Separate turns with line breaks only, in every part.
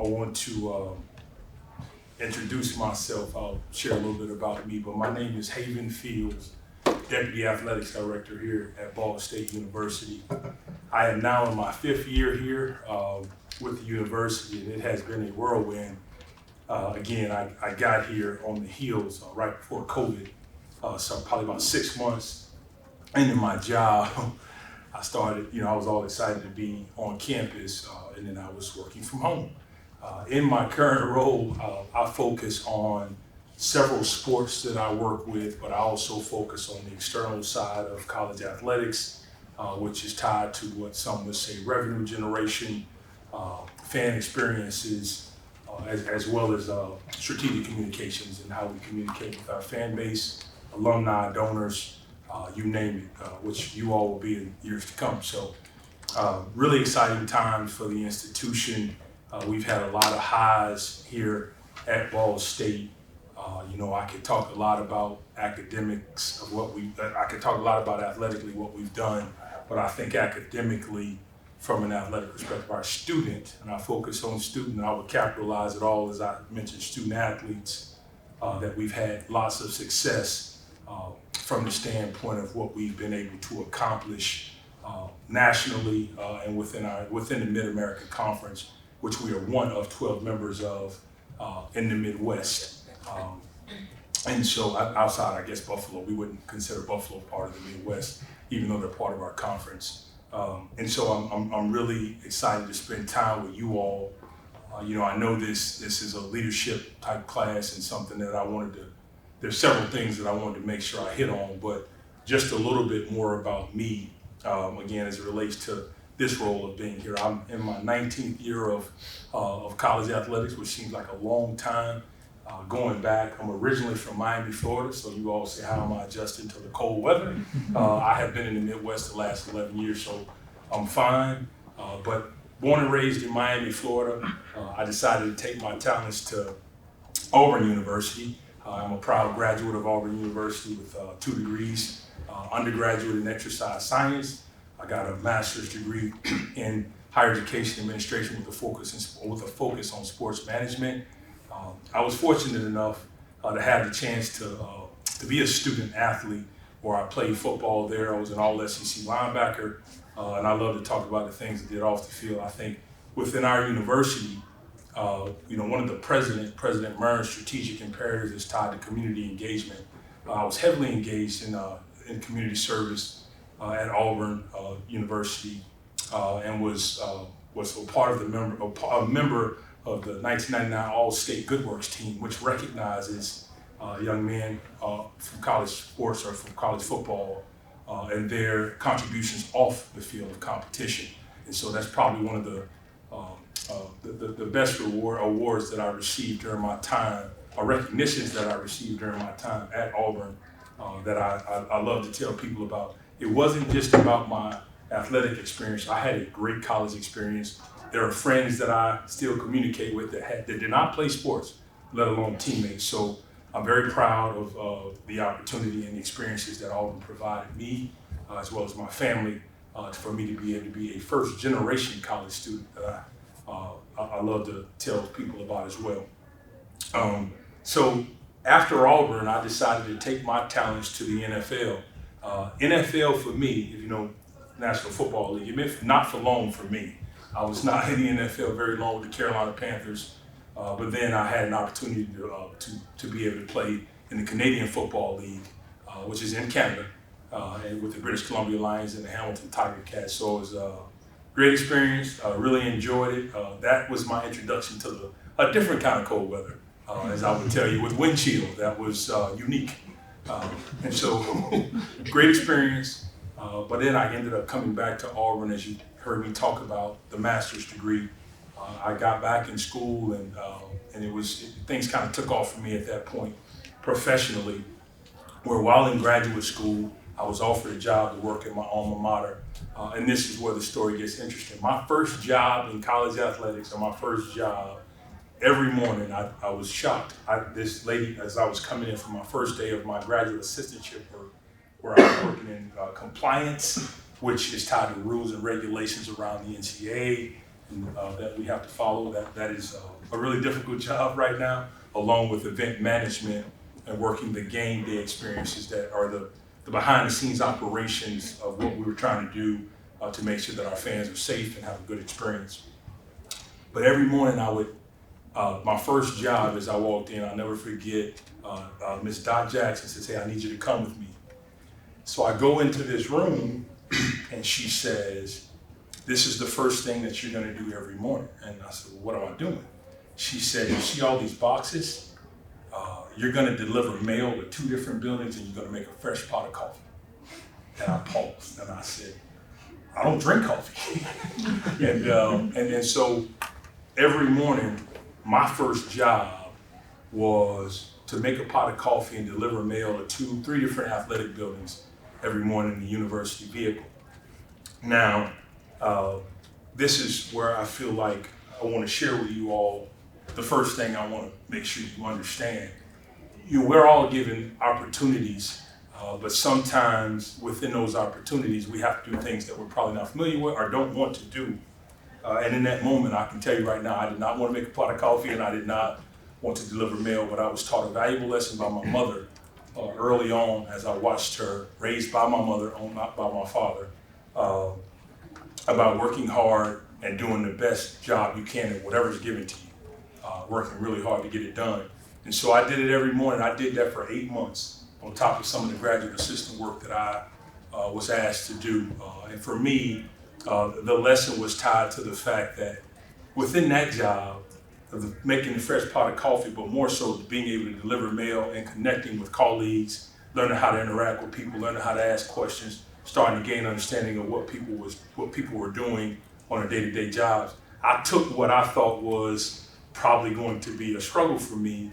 want to introduce myself. I'll share a little bit about me, but my name is Haven Fields, Deputy Athletics Director here at Ball State University. I am now in my 5th year here with the university, and it has been a whirlwind. Again, I got here on the heels right before COVID, so probably about 6 months into my job. I started, I was all excited to be on campus, and then I was working from home. In my current role, I focus on several sports that I work with, but I also focus on the external side of college athletics, which is tied to what some would say revenue generation, fan experiences, as well as strategic communications and how we communicate with our fan base, alumni, donors, you name it, which you all will be in years to come. So really exciting times for the institution. We've had a lot of highs here at Ball State. I could talk a lot about academics of I could talk a lot about athletically what we've done, but I think academically, from an athletic perspective, our student, and I focus on student, I would capitalize it all, as I mentioned, student athletes, that we've had lots of success from the standpoint of what we've been able to accomplish nationally and within the Mid-American Conference, which we are one of 12 members of in the Midwest. And so outside, I guess, Buffalo, we wouldn't consider Buffalo part of the Midwest, even though they're part of our conference. And so I'm really excited to spend time with you all. I know this is a leadership type class and something that there's several things that I wanted to make sure I hit on, but just a little bit more about me, again, as it relates to this role of being here. I'm in my 19th year of college athletics, which seems like a long time. Going back, I'm originally from Miami, Florida, so you all say, how am I adjusting to the cold weather? I have been in the Midwest the last 11 years, so I'm fine. But born and raised in Miami, Florida, I decided to take my talents to Auburn University. I'm a proud graduate of Auburn University with 2 degrees, undergraduate in exercise science. I got a master's degree in higher education administration with a focus on sports management. I was fortunate enough to have the chance to be a student athlete where I played football there. I was an all-SEC linebacker, and I love to talk about the things I did off the field. I think within our university, one of the President Murray's strategic imperatives is tied to community engagement. I was heavily engaged in community service at Auburn University, and was a member of the 1999 All-State Good Works team, which recognizes young men from college sports or from college football and their contributions off the field of competition. And so that's probably one of the best awards that I received during my time, or recognitions that I received during my time at Auburn, that I love to tell people about. It wasn't just about my athletic experience. I had a great college experience. There are friends that I still communicate with that did not play sports, let alone teammates. So I'm very proud of the opportunity and the experiences that Auburn provided me, as well as my family, for me to be able to be a first-generation college student that I love to tell people about as well. So after Auburn, I decided to take my talents to the NFL. NFL for me, if you know National Football League, it meant not for long for me. I was not in the NFL very long with the Carolina Panthers, but then I had an opportunity to be able to play in the Canadian Football League, which is in Canada, and with the British Columbia Lions and the Hamilton Tiger Cats. So it was a great experience. I really enjoyed it. That was my introduction to a different kind of cold weather, as I would tell you, with wind chill. That was unique. And so great experience. But then I ended up coming back to Auburn, as you heard me talk about the master's degree. I got back in school, and things kind of took off for me at that point professionally, where while in graduate school, I was offered a job to work at my alma mater. And this is where the story gets interesting. My first job in college athletics, or my first job, every morning I was shocked. This lady, as I was coming in for my first day of my graduate assistantship work, where I was working in compliance, which is tied to rules and regulations around the NCAA that we have to follow. That is a really difficult job right now, along with event management and working the game day experiences that are the behind the scenes operations of what we were trying to do to make sure that our fans are safe and have a good experience. But every morning I would, my first job as I walked in, I'll never forget, Miss Dot Jackson says, "Hey, I need you to come with me." So I go into this room and she says, "This is the first thing that you're gonna do every morning." And I said, "Well, what am I doing?" She said, "You see all these boxes? You're gonna deliver mail to 2 different buildings and you're gonna make a fresh pot of coffee." And I paused and I said, "I don't drink coffee." and so every morning, my first job was to make a pot of coffee and deliver mail to 2, 3 different athletic buildings every morning in the university vehicle. Now, this is where I feel like I want to share with you all the first thing I want to make sure you understand. We're all given opportunities, but sometimes within those opportunities, we have to do things that we're probably not familiar with or don't want to do. And in that moment, I can tell you right now, I did not want to make a pot of coffee and I did not want to deliver mail, but I was taught a valuable lesson by my mother early on as I watched her, raised by my mother, not by my father, about working hard and doing the best job you can at whatever's given to you, working really hard to get it done. And so I did it every morning. I did that for 8 months on top of some of the graduate assistant work that I was asked to do. And for me, the lesson was tied to the fact that within that job, of making the fresh pot of coffee, but more so being able to deliver mail and connecting with colleagues, learning how to interact with people, learning how to ask questions, starting to gain understanding of what people were doing on their day-to-day jobs. I took what I thought was probably going to be a struggle for me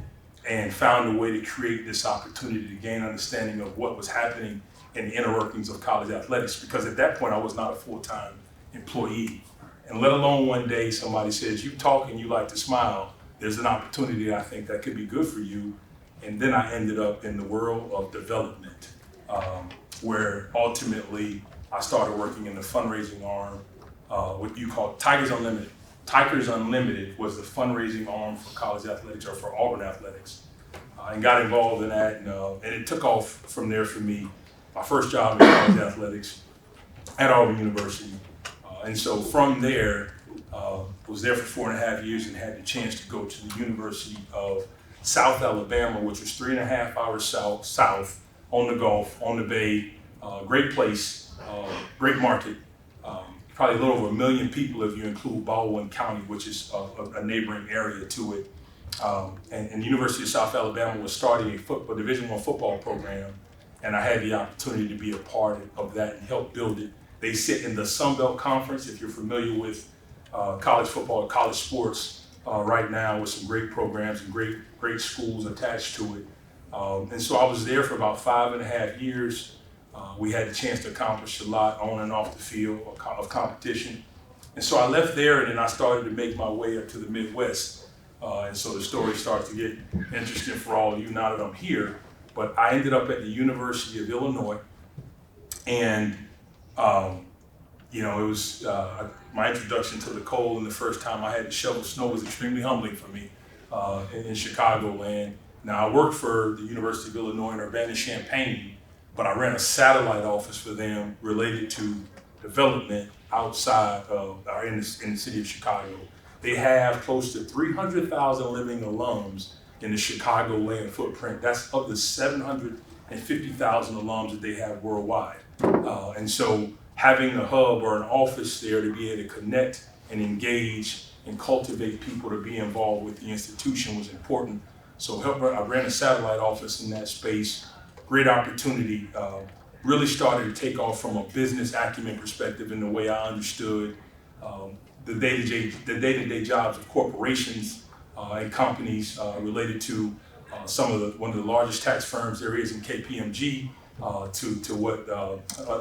and found a way to create this opportunity to gain understanding of what was happening in the inner workings of college athletics, because at that point I was not a full-time employee. And let alone one day somebody says, "You talk and you like to smile, there's an opportunity I think that could be good for you." And then I ended up in the world of development, where ultimately I started working in the fundraising arm, what you call Tigers Unlimited. Tigers Unlimited was the fundraising arm for college athletics, or for Auburn athletics, and got involved in that, and it took off from there for me. My first job in college athletics at Auburn University. And so from there, was there for 4.5 years and had the chance to go to the University of South Alabama, which was 3.5 hours south on the Gulf, on the Bay. Great place, great market. Probably a little over 1 million people if you include Baldwin County, which is a neighboring area to it. And the University of South Alabama was starting a Division I football program, and I had the opportunity to be a part of that and help build it. They sit in the Sun Belt Conference, if you're familiar with college football, college sports right now, with some great programs and great schools attached to it. And so I was there for about 5.5 years. We had the chance to accomplish a lot on and off the field of competition. And so I left there and then I started to make my way up to the Midwest. And so the story starts to get interesting for all of you now that I'm here. But I ended up at the University of Illinois, and it was my introduction to the cold, and the first time I had to shovel snow was extremely humbling for me in Chicagoland. Now I worked for the University of Illinois in Urbana-Champaign, but I ran a satellite office for them related to development outside of, in the city of Chicago. They have close to 300,000 living alums in the Chicagoland footprint. That's of the 750,000 alums that they have worldwide. And so having a hub or an office there to be able to connect and engage and cultivate people to be involved with the institution was important. So I ran a satellite office in that space. Great opportunity. Really started to take off from a business acumen perspective in the way I understood the day-to-day jobs of corporations and companies related to one of the largest tax firms there is in KPMG, to what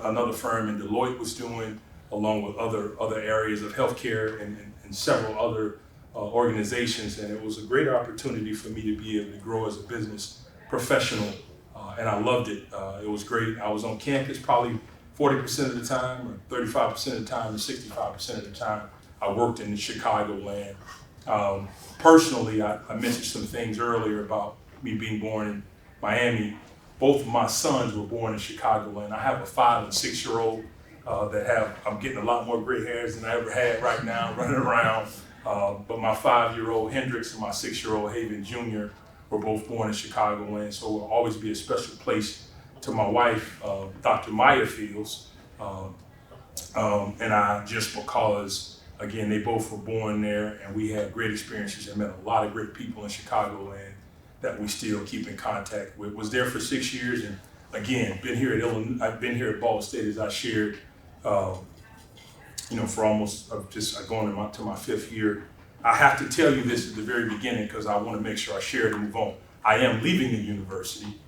another firm in Deloitte was doing, along with other areas of healthcare and several other organizations. And it was a great opportunity for me to be able to grow as a business professional, and I loved it. It was great. I was on campus probably 40% of the time, or 35% of the time, and 65% of the time. I worked in the Chicagoland. Personally, I mentioned some things earlier about me being born in Miami. Both of my sons were born in Chicagoland. I have a 5 and 6-year-old I'm getting a lot more gray hairs than I ever had right now, running around. But my 5-year-old Hendrix and my 6-year-old Haven Jr. were both born in Chicagoland, so it will always be a special place to my wife, Dr. Maya Fields. And I, just because, again, they both were born there and we had great experiences and met a lot of great people in Chicagoland that we still keep in contact with. Was there for 6 years, and again, been here at Illinois, I've been here at Ball State, as I shared, for almost just going to my 5th year. I have to tell you this at the very beginning because I want to make sure I share it and move on. I am leaving the university,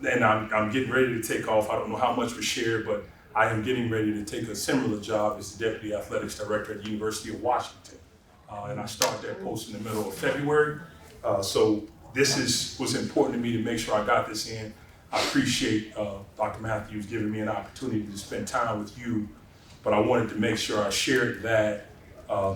and I'm getting ready to take off. I don't know how much was shared, but I am getting ready to take a similar job as the Deputy Athletics Director at the University of Washington. And I start that post in the middle of February. So this was important to me to make sure I got this in. I appreciate Dr. Matthews giving me an opportunity to spend time with you, but I wanted to make sure I shared that,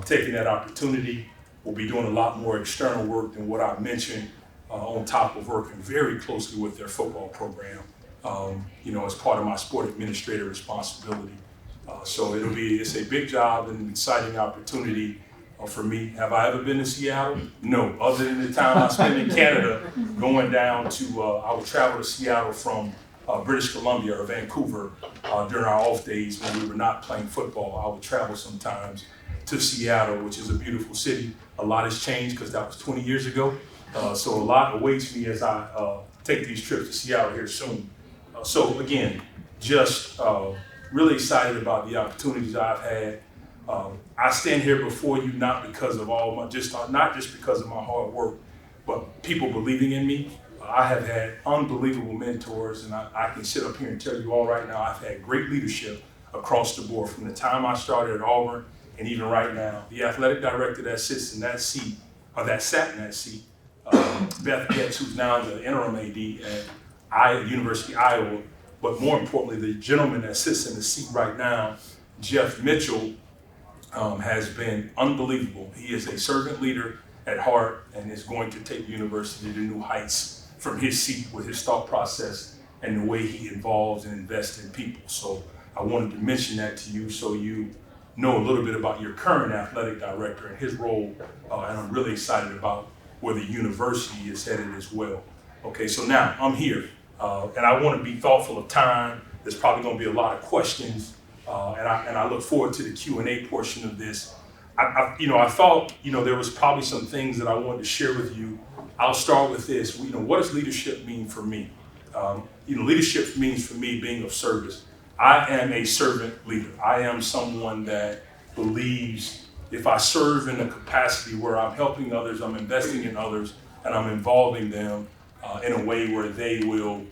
taking that opportunity. We'll be doing a lot more external work than what I mentioned, on top of working very closely with their football program, as part of my sport administrator responsibility. So it's a big job and an exciting opportunity for me. Have I ever been to Seattle? No, other than the time I spent in Canada, going down to, I would travel to Seattle from British Columbia or Vancouver during our off days when we were not playing football. I would travel sometimes to Seattle, which is a beautiful city. A lot has changed because that was 20 years ago. So a lot awaits me as I take these trips to Seattle here soon. So again, just really excited about the opportunities I've had. I stand here before you not because of not just because of my hard work, but people believing in me. I have had unbelievable mentors, and I can sit up here and tell you all right now, I've had great leadership across the board from the time I started at Auburn and even right now. The athletic director that sits in that seat, or that sat in that seat, Beth Getz, who's now the interim AD at University of Iowa, but more importantly, the gentleman that sits in the seat right now, Jeff Mitchell, has been unbelievable. He is a servant leader at heart and is going to take the university to new heights from his seat with his thought process and the way he involves and invests in people. So I wanted to mention that to you so you know a little bit about your current athletic director and his role, and I'm really excited about where the university is headed as well. Okay, so now I'm here, and I want to be thoughtful of time. There's probably going to be a lot of questions, and I look forward to the Q&A portion of this. I thought, there was probably some things that I wanted to share with you. I'll start with this. What does leadership mean for me? Leadership means for me being of service. I am a servant leader. I am someone that believes if I serve in a capacity where I'm helping others, I'm investing in others, and I'm involving them in a way where they will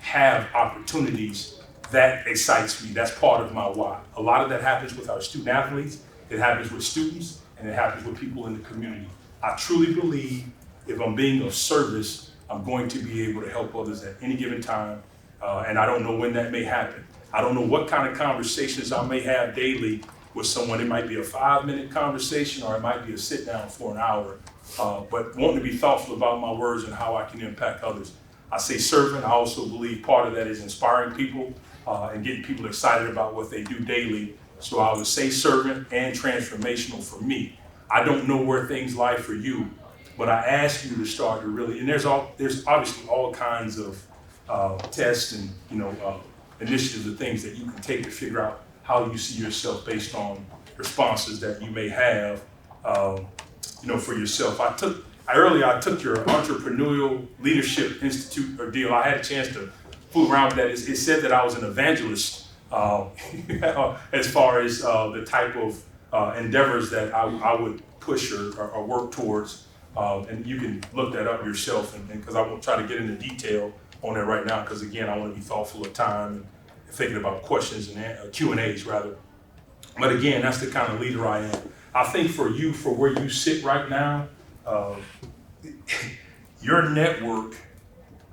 have opportunities, that excites me. That's part of my why. A lot of that happens with our student athletes. It happens with students, and it happens with people in the community. I truly believe if I'm being of service, I'm going to be able to help others at any given time, and I don't know when that may happen. I don't know what kind of conversations I may have daily with someone. It might be a 5-minute conversation, or it might be a sit down for an hour, but wanting to be thoughtful about my words and how I can impact others. I say servant. I also believe part of that is inspiring people and getting people excited about what they do daily. So I would say servant and transformational for me. I don't know where things lie for you, but I ask you to start to really, and there's obviously all kinds of tests and initiatives and things that you can take to figure out how you see yourself based on responses that you may have, for yourself. I took your entrepreneurial leadership institute or deal. I had a chance to fool around with that. It said that I was an evangelist as far as the type of endeavors that I would push or work towards. And you can look that up yourself, and because I won't try to get into detail on that right now, because again, I want to be thoughtful of time and thinking about questions and Q&As rather. But again, that's the kind of leader I am. I think for you, for where you sit right now, your network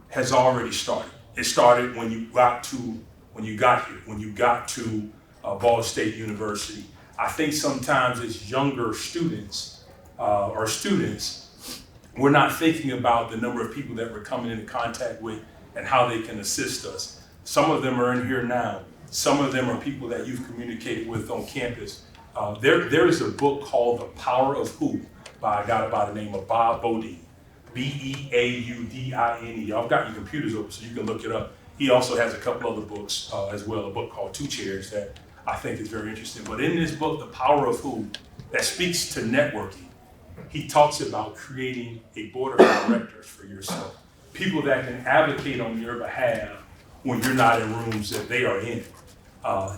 has already started. It started when you got here, when you got to Ball State University. I think sometimes as younger students, we're not thinking about the number of people that we're coming into contact with and how they can assist us. Some of them are in here now. Some of them are people that you've communicated with on campus. There is a book called The Power of Who by a guy by the name of Bob Beaudine, Beaudine. Y'all got your computers open so you can look it up. He also has a couple other books as well, a book called Two Chairs that I think is very interesting. But in this book, The Power of Who, that speaks to networking, he talks about creating a board of directors for yourself. People that can advocate on your behalf when you're not in rooms that they are in.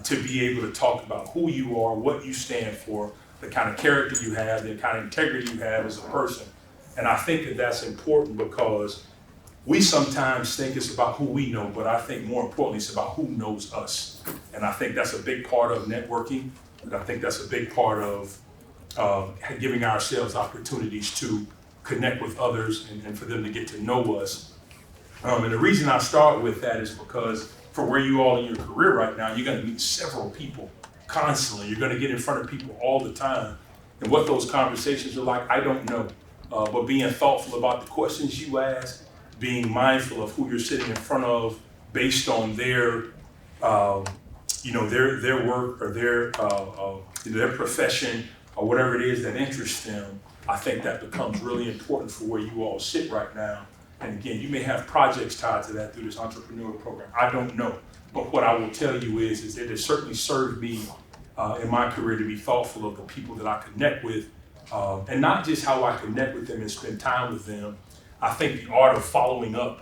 To be able to talk about who you are, what you stand for, the kind of character you have, the kind of integrity you have as a person. And I think that that's important because we sometimes think it's about who we know, but I think more importantly, it's about who knows us. And I think that's a big part of networking. And I think that's a big part of giving ourselves opportunities to connect with others and for them to get to know us. And the reason I start with that is because for where you all in your career right now, you're going to meet several people constantly. You're going to get in front of people all the time. And what those conversations are like, I don't know. But being thoughtful about the questions you ask, being mindful of who you're sitting in front of based on their work or their profession or whatever it is that interests them, I think that becomes really important for where you all sit right now. And again, you may have projects tied to that through this entrepreneurial program. I don't know. But what I will tell you is it has certainly served me in my career to be thoughtful of the people that I connect with, and not just how I connect with them and spend time with them. I think the art of following up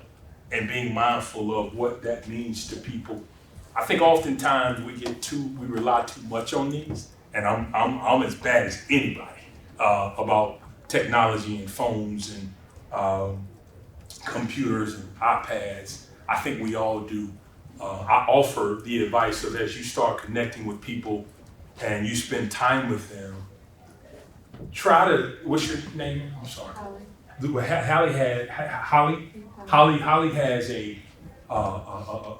and being mindful of what that means to people. I think oftentimes we rely too much on these, and I'm as bad as anybody about technology and phones and computers and iPads. I think we all do. I offer the advice of as you start connecting with people and you spend time with them, try to, what's your name? I'm sorry. Holly has a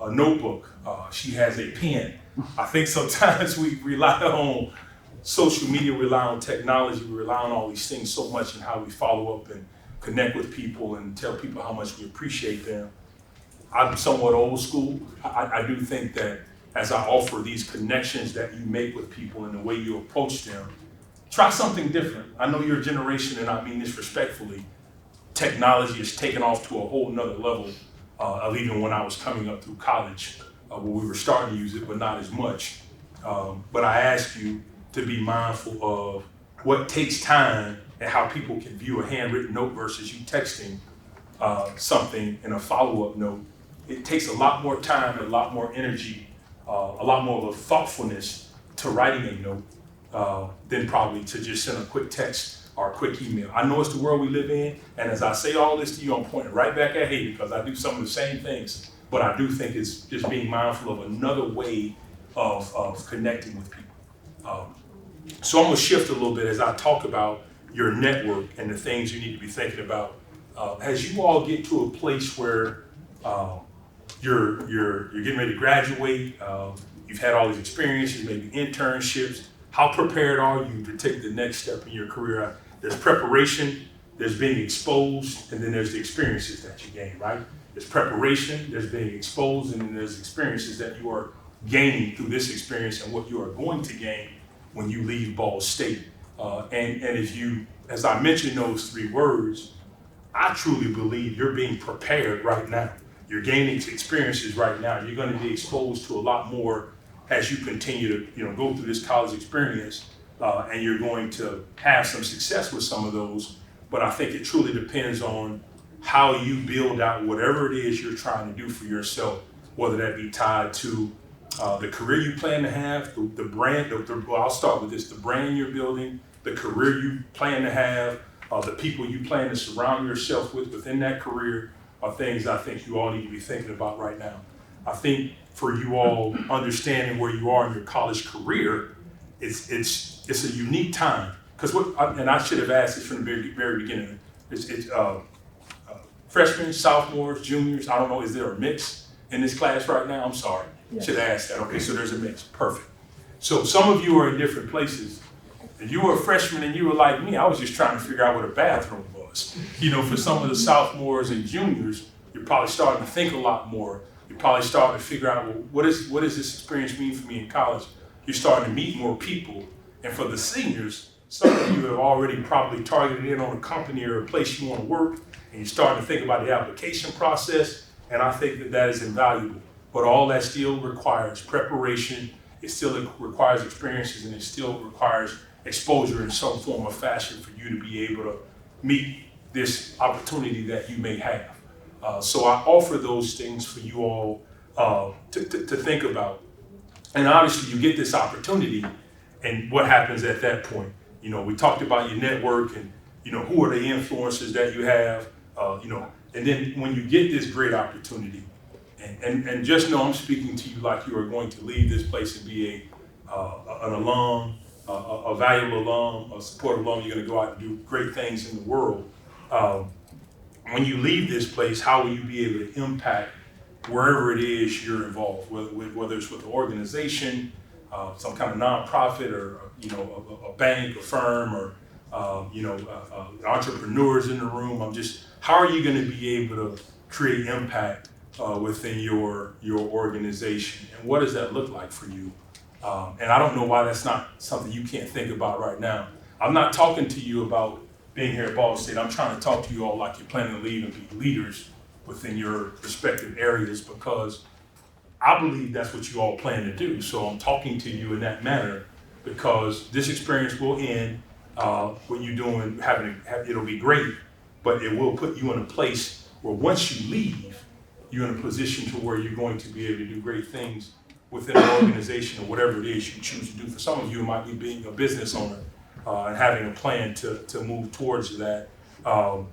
notebook. She has a pen. I think sometimes we rely on social media, we rely on technology, we rely on all these things so much in how we follow up and connect with people and tell people how much we appreciate them. I'm somewhat old school. I do think that as I offer these connections that you make with people and the way you approach them, try something different. I know your generation, and I mean this respectfully, technology has taken off to a whole nother level of even when I was coming up through college, where we were starting to use it, but not as much. But I ask you to be mindful of what takes time and how people can view a handwritten note versus you texting something in a follow-up note. It takes a lot more time, a lot more energy, a lot more of a thoughtfulness to writing a note than probably to just send a quick text or a quick email. I know it's the world we live in, and as I say all this to you, I'm pointing right back at Haiti because I do some of the same things, but I do think it's just being mindful of another way of connecting with people. So I'm gonna shift a little bit as I talk about your network and the things you need to be thinking about. As you all get to a place where you're getting ready to graduate, you've had all these experiences, maybe internships, how prepared are you to take the next step in your career? There's preparation, there's being exposed, and then there's the experiences that you gain, right? There's preparation, there's being exposed, and then there's experiences that you are gaining through this experience and what you are going to gain when you leave Ball State. And if you, as I mentioned those three words, I truly believe you're being prepared right now. You're gaining experiences right now. You're going to be exposed to a lot more as you continue to go through this college experience, and you're going to have some success with some of those. But I think it truly depends on how you build out whatever it is you're trying to do for yourself, whether that be tied to the career you plan to have, the brand, well, I'll start with this, the brand you're building, the career you plan to have, the people you plan to surround yourself with within that career are things I think you all need to be thinking about right now. I think for you all understanding where you are in your college career, it's a unique time. Because and I should have asked this from the very beginning, it's freshmen, sophomores, juniors, I don't know, is there a mix in this class right now? I'm sorry, yes. Should have asked that. Okay, so there's a mix, perfect. So some of you are in different places. If you were a freshman and you were like me, I was just trying to figure out what a bathroom was. For some of the sophomores and juniors, you're probably starting to think a lot more. You're probably starting to figure out, well, what does this experience mean for me in college? You're starting to meet more people. And for the seniors, some of you have already probably targeted in on a company or a place you want to work, and you're starting to think about the application process, and I think that is invaluable. But all that still requires preparation, it still requires experiences, and it still requires exposure in some form or fashion for you to be able to meet this opportunity that you may have. So I offer those things for you all to think about. And obviously you get this opportunity, and what happens at that point? We talked about your network and, who are the influencers that you have, and then when you get this great opportunity, and just know I'm speaking to you like you are going to leave this place and be an alum, a valuable alum, a supportive alum. You're going to go out and do great things in the world. When you leave this place, how will you be able to impact wherever it is you're involved, whether it's with an organization, some kind of nonprofit, or a bank, a firm, or entrepreneurs in the room. How are you going to be able to create impact within your organization, and what does that look like for you? And I don't know why that's not something you can't think about right now. I'm not talking to you about being here at Ball State. I'm trying to talk to you all like you're planning to lead and be leaders within your respective areas, because I believe that's what you all plan to do. So I'm talking to you in that manner, because this experience will end. What you're doing, it'll be great, but it will put you in a place where once you leave, you're in a position to where you're going to be able to do great things within an organization or whatever it is you choose to do. For some of you, it might be being a business owner and having a plan to move towards that. But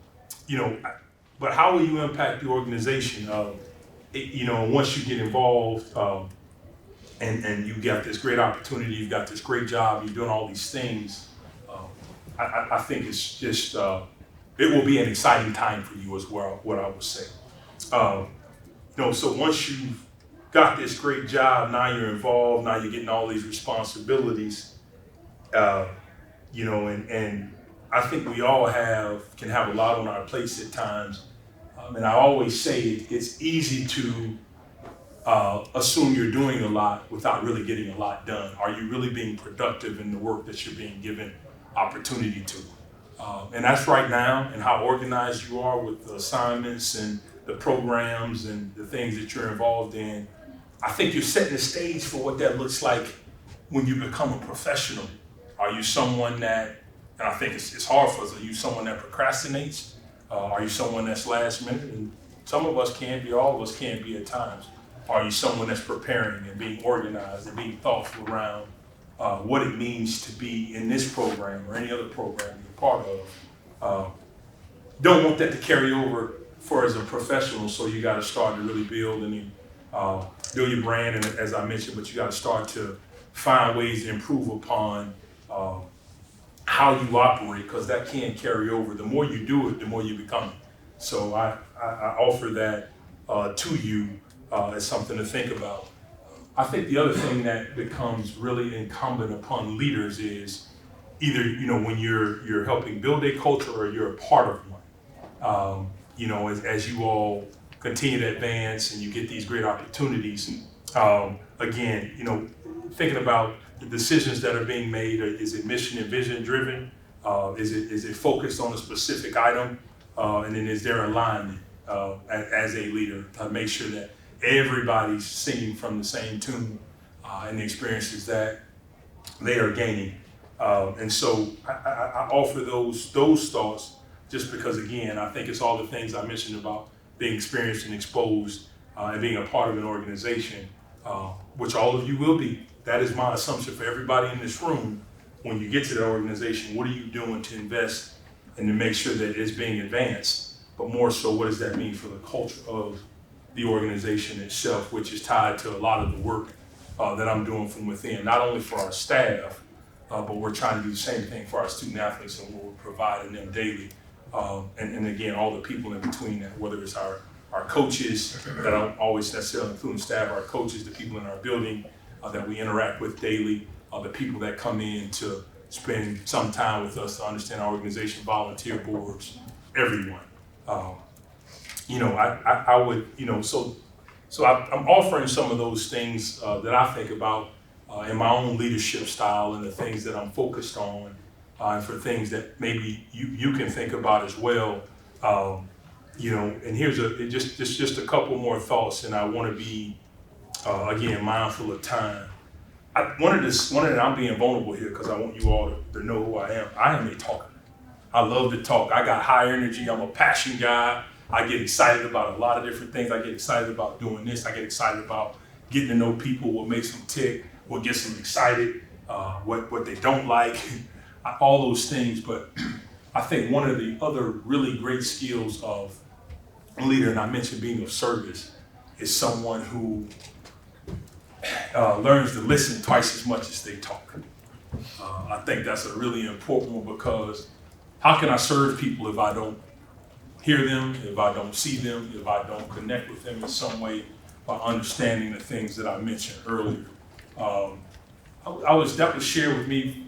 how will you impact the organization? Once you get involved and you got this great opportunity, you've got this great job, you're doing all these things, I think it's just, it will be an exciting time for you as well, what I would say. So once you've got this great job, now you're involved, now you're getting all these responsibilities, and I think we all can have a lot on our plates at times. And I always say it's easy to assume you're doing a lot without really getting a lot done. Are you really being productive in the work that you're being given opportunity to? And that's right now, and how organized you are with the assignments and the programs and the things that you're involved in. I think you're setting the stage for what that looks like when you become a professional. Are you someone that, and I think it's hard for us, are you someone that procrastinates? Are you someone that's last minute? And some of us can be, all of us can be at times. Are you someone that's preparing and being organized and being thoughtful around what it means to be in this program or any other program you're part of? Don't want that to carry over for as a professional, so you got to start to really build your brand, and as I mentioned, but you got to start to find ways to improve upon how you operate, because that can carry over. The more you do it, the more you become it. So I offer that to you as something to think about. I think the other thing that becomes really incumbent upon leaders is either, when you're helping build a culture or you're a part of one. As you all continue to advance and you get these great opportunities, again, thinking about the decisions that are being made. Is it mission and vision driven? Is it focused on a specific item? And then is there alignment as a leader to make sure that everybody's singing from the same tune and the experiences that they are gaining? And so I offer those thoughts just because, again, I think it's all the things I mentioned about being experienced and exposed and being a part of an organization, which all of you will be. That is my assumption for everybody in this room. When you get to the organization, what are you doing to invest and to make sure that it's being advanced? But more so, what does that mean for the culture of the organization itself, which is tied to a lot of the work that I'm doing from within, not only for our staff, but we're trying to do the same thing for our student athletes and what we're providing them daily. And again, all the people in between that, whether it's our coaches that I don't always necessarily include in staff, our coaches, the people in our building that we interact with daily, the people that come in to spend some time with us to understand our organization, volunteer boards, everyone. I would, I'm offering some of those things that I think about in my own leadership style and the things that I'm focused on, and for things that maybe you can think about as well. And here's just a couple more thoughts, and I want to be again mindful of time. I'm being vulnerable here because I want you all to know who I am. I am a talker. I love to talk. I got high energy. I'm a passion guy. I get excited about a lot of different things. I get excited about doing this. I get excited about getting to know people, what makes them tick, what gets them excited, what they don't like, all those things. But I think one of the other really great skills of a leader, and I mentioned being of service, is someone who learns to listen twice as much as they talk. I think that's a really important one, because how can I serve people if I don't hear them, if I don't see them, if I don't connect with them in some way by understanding the things that I mentioned earlier? That was shared with me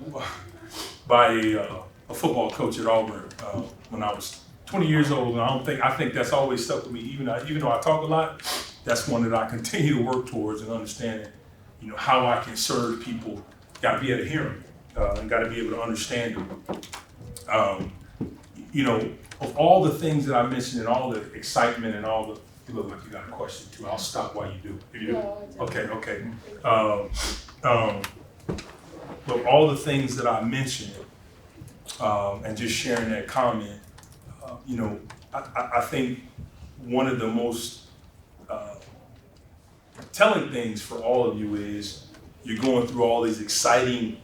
by a football coach at Auburn when I was 20 years old, and I think that's always stuck with me. Even though I talk a lot, that's one that I continue to work towards, and understanding, how I can serve people. Got to be able to hear them, and got to be able to understand them. Of all the things that I mentioned, and all the excitement, and all the, you look like you got a question too. I'll stop while you do. If you do, okay. But all the things that I mentioned, and just sharing that comment, I think one of the most telling things for all of you is you're going through all these exciting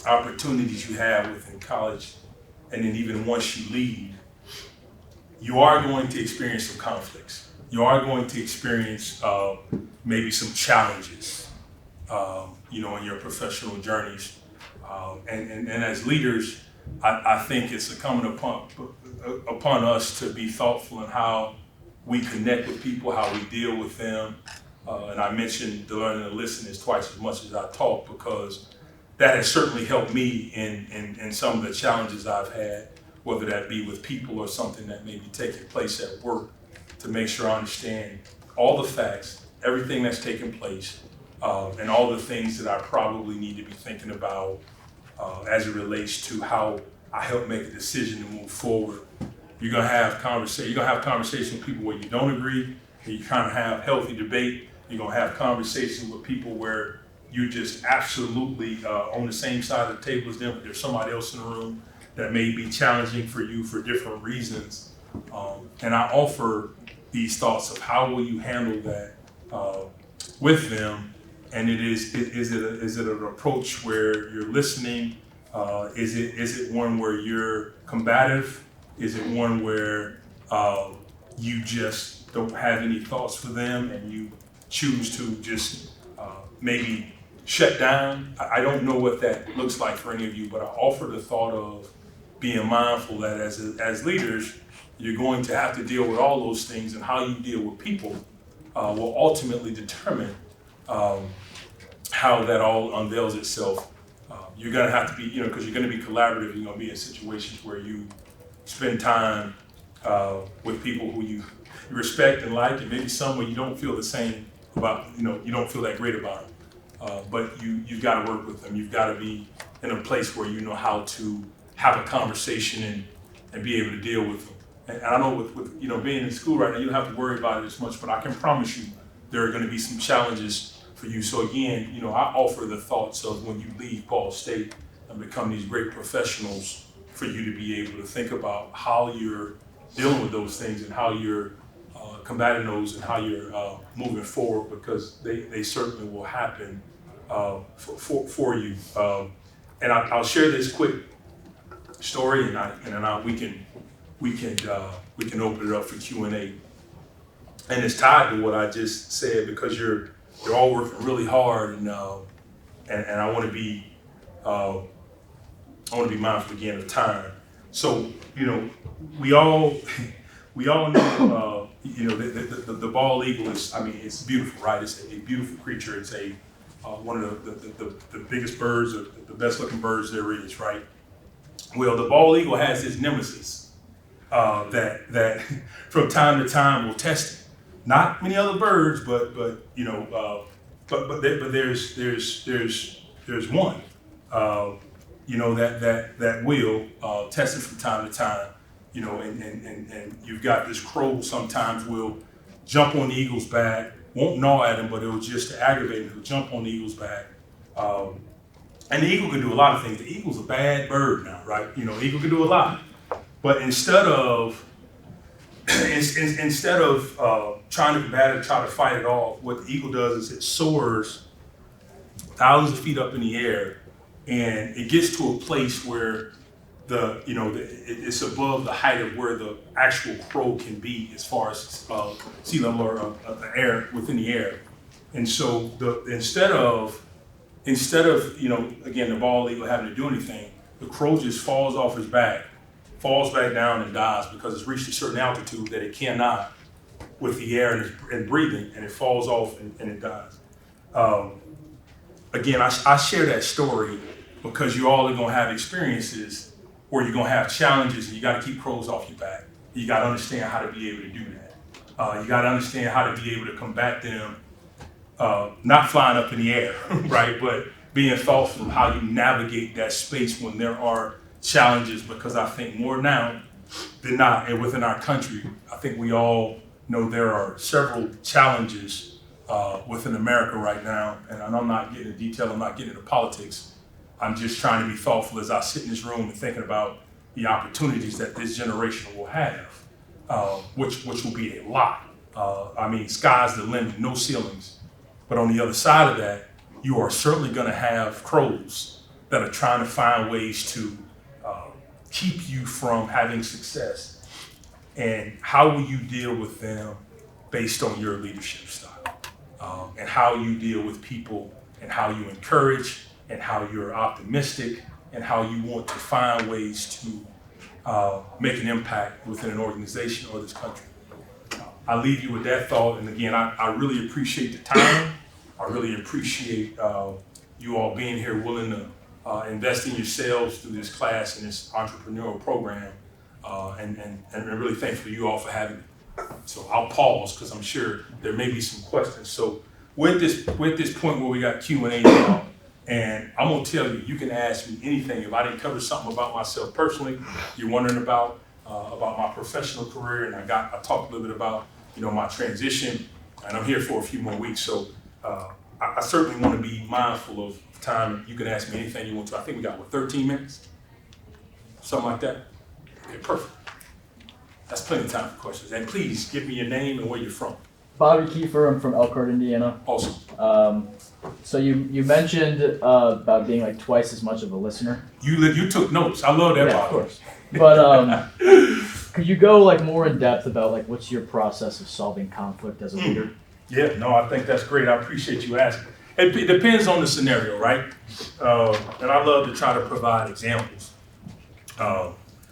opportunities you have within college, and then even once you leave, you are going to experience some conflicts. You are going to experience maybe some challenges, in your professional journeys. And as leaders, I think it's incumbent upon us to be thoughtful in how we connect with people, how we deal with them. And I mentioned the learning to listen is twice as much as I talk, because that has certainly helped me in some of the challenges I've had, whether that be with people or something that may be taking place at work, to make sure I understand all the facts, everything that's taking place, and all the things that I probably need to be thinking about as it relates to how I help make a decision to move forward. You're gonna have conversations with people where you don't agree, and you kind of have healthy debate. You're gonna have conversations with people where you're just absolutely on the same side of the table as them, but there's somebody else in the room that may be challenging for you for different reasons. And I offer these thoughts of how will you handle that with them. And is it an approach where you're listening? Is it one where you're combative? Is it one where you just don't have any thoughts for them and you choose to just maybe shut down? I don't know what that looks like for any of you, but I offer the thought of being mindful that as leaders, you're going to have to deal with all those things, and how you deal with people will ultimately determine how that all unveils itself. You're gonna have to be, because you're gonna be collaborative. You're gonna be in situations where you spend time with people who you respect and like, and maybe some where you don't feel the same about, you don't feel that great about them. But you've got to work with them. You've got to be in a place where you know how to have a conversation and be able to deal with them. And I know with being in school right now, you don't have to worry about it as much, but I can promise you there are going to be some challenges for you. So again, I offer the thoughts of when you leave Ball State and become these great professionals, for you to be able to think about how you're dealing with those things and how you're combating those and how you're moving forward, because they certainly will happen for you. And I'll share this quick story, and we can open it up for Q&A. And it's tied to what I just said, because you're all working really hard, and I want to be mindful again of time. So we all know the bald eagle is, it's beautiful, right? It's a beautiful creature. It's a one of the biggest birds, or the best looking birds there is, right? Well, the bald eagle has his nemesis that from time to time will test it. Not many other birds, but there's one, that will test it from time to time, and you've got this crow sometimes will jump on the eagle's back, won't gnaw at him, but it'll just to aggravate him, it'll jump on the eagle's back. And the eagle can do a lot of things. The eagle's a bad bird now, right? The eagle can do a lot. But instead of trying to combat it, try to fight it off, what the eagle does is it soars thousands of feet up in the air, and it gets to a place where it's above the height of where the actual crow can be as far as sea level or the air within the air. And so instead of again the bald eagle having to do anything, the crow just falls off his back, falls back down and dies because it's reached a certain altitude that it cannot with the air and breathing, and it falls off and it dies. Again, I share that story because you all are going to have experiences where you're going to have challenges, and you got to keep crows off your back. You got to understand how to be able to do that. You got to understand how to be able to combat them, not flying up in the air, right? But being thoughtful of how you navigate that space when there are challenges, because I think more now than not, and within our country, I think we all know there are several challenges within America right now. And I'm not getting into detail, I'm not getting into politics. I'm just trying to be thoughtful as I sit in this room and thinking about the opportunities that this generation will have, which will be a lot. Sky's the limit, no ceilings. But on the other side of that, you are certainly going to have crows that are trying to find ways to keep you from having success. And how will you deal with them based on your leadership style? And how you deal with people, and how you encourage, and how you're optimistic, and how you want to find ways to make an impact within an organization or this country. I leave you with that thought. And again, I really appreciate the time. I really appreciate you all being here, willing to invest in yourselves through this class and this entrepreneurial program. And really thankful to you all for having me. So I'll pause because I'm sure there may be some questions. So with this point where we got Q&A now, and I'm gonna tell you, you can ask me anything. If I didn't cover something about myself personally, you're wondering about my professional career, and I talked a little bit about my transition, and I'm here for a few more weeks. So I certainly want to be mindful of time. You can ask me anything you want to. I think we got 13 minutes, something like that. Okay, perfect. That's plenty of time for questions. And please give me your name and where you're from.
Bobby Kiefer, I'm from Elkhart, Indiana.
Awesome.
So you mentioned about being like twice as much of a listener.
You took notes. I love that.
Yeah, of course. But could you go like more in depth about like what's your process of solving conflict as a leader?
Yeah, no, I think that's great. I appreciate you asking. It depends on the scenario, right? And I love to try to provide examples.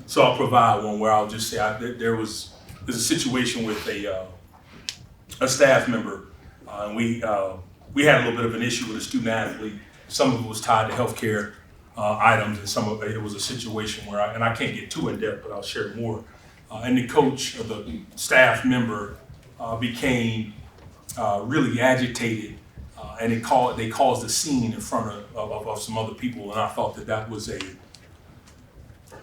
So I'll provide one where I'll just say there's a situation with a staff member, and we had a little bit of an issue with a student athlete. Some of it was tied to healthcare items, and some of it was a situation where I can't get too in depth, but I'll share more. And the coach of the staff member became really agitated, and they caused a scene in front of some other people, and I thought that was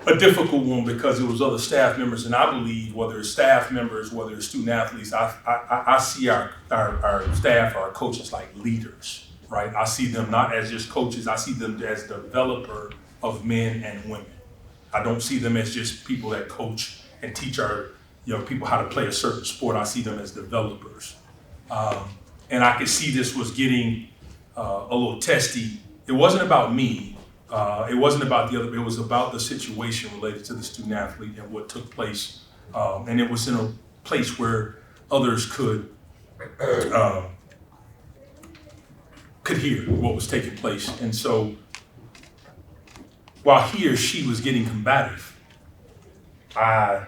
a difficult one because it was other staff members, and I believe whether it's staff members, whether it's student athletes, I see our staff, our coaches like leaders, right? I see them not as just coaches, I see them as developer of men and women. I don't see them as just people that coach and teach our people how to play a certain sport. I see them as developers. And I could see this was getting a little testy. It wasn't about me. It wasn't about the other, it was about the situation related to the student athlete and what took place. And it was in a place where others could hear what was taking place. And so while he or she was getting combative, I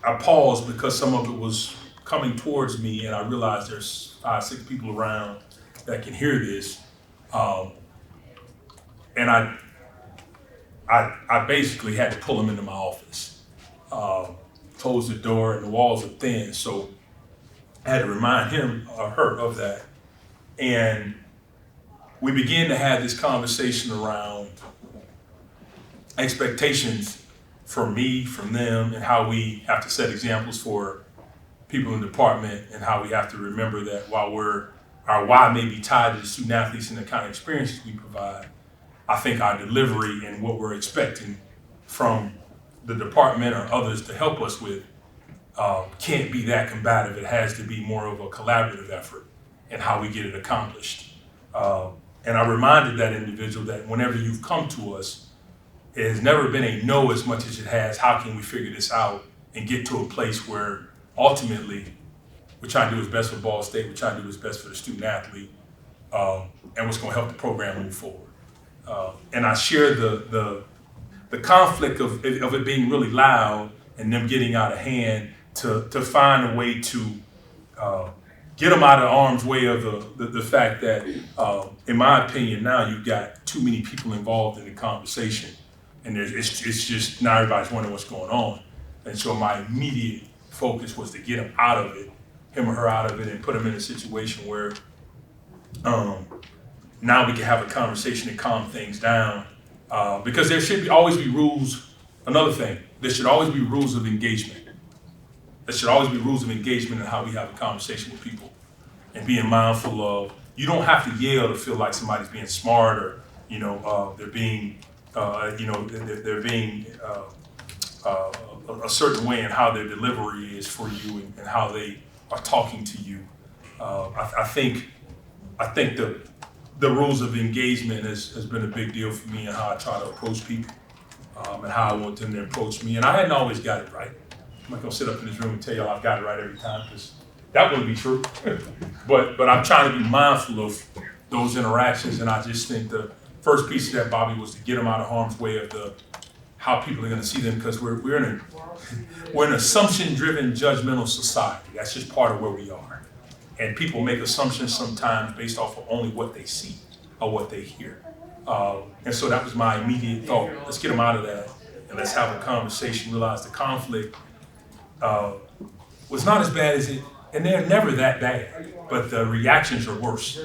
paused because some of it was coming towards me, and I realized there's 5, 6 people around, that can hear this. And I basically had to pull him into my office, close the door, and the walls are thin, so I had to remind him or her of that. And we began to have this conversation around expectations from me, from them, and how we have to set examples for people in the department, and how we have to remember that while our why may be tied to the student athletes and the kind of experiences we provide, I think our delivery and what we're expecting from the department or others to help us with can't be that combative. It has to be more of a collaborative effort in how we get it accomplished. And I reminded that individual that whenever you've come to us, it has never been a no as much as it has, how can we figure this out and get to a place where ultimately we're trying to do what's best for Ball State, we're trying to do what's best for the student athlete, and what's going to help the program move forward. And I share the conflict of it being really loud and them getting out of hand to find a way to get them out of harm's way of the fact that, in my opinion, now you've got too many people involved in the conversation, and it's just now everybody's wondering what's going on. And so my immediate focus was to get him out of it, him or her out of it, and put them in a situation where now we can have a conversation and calm things down. Because there should always be rules. Another thing, there should always be rules of engagement. There should always be rules of engagement in how we have a conversation with people, and being mindful of, you don't have to yell to feel like somebody's being smart, or they're being they're being a certain way in how their delivery is for you, and how they are talking to you. I think the rules of engagement has been a big deal for me, and how I try to approach people, and how I want them to approach me. And I hadn't always got it right. I'm not gonna sit up in this room and tell y'all I've got it right every time, because that wouldn't be true. but I'm trying to be mindful of those interactions, and I just think the first piece of that, Bobby, was to get them out of harm's way of how people are gonna see them, because we're in an assumption-driven, judgmental society. That's just part of where we are. And people make assumptions sometimes based off of only what they see or what they hear. And so that was my immediate thought. Let's get them out of that, and let's have a conversation, realize the conflict was not as bad as it, and they're never that bad, but the reactions are worse.